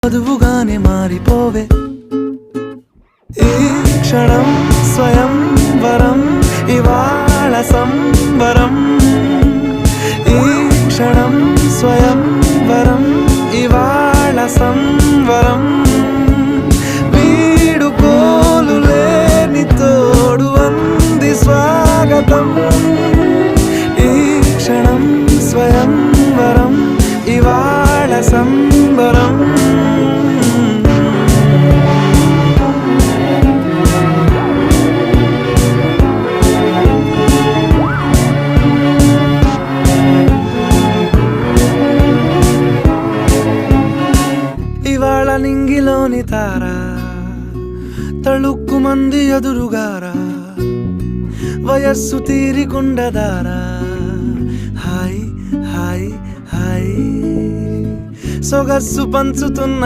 వధువుగానే మారిపోవే ఈ క్షణం స్వయం వరం ఇవాళ సంబరం ఈ క్షణం స్వయం వరం ఇవాళ సంవరం వీడుకోలు లేని తోడు అంది స్వాగతం ఈ క్షణం స్వయం వరం ఇవాళ సంబరం ఇవాళ నింగిలోని తారా తళుక్కు మంది ఎదురుగారా వయస్సు తీరికుండదారా హాయ్ హాయ్ హాయ్ సొగస్సు పంచుతున్న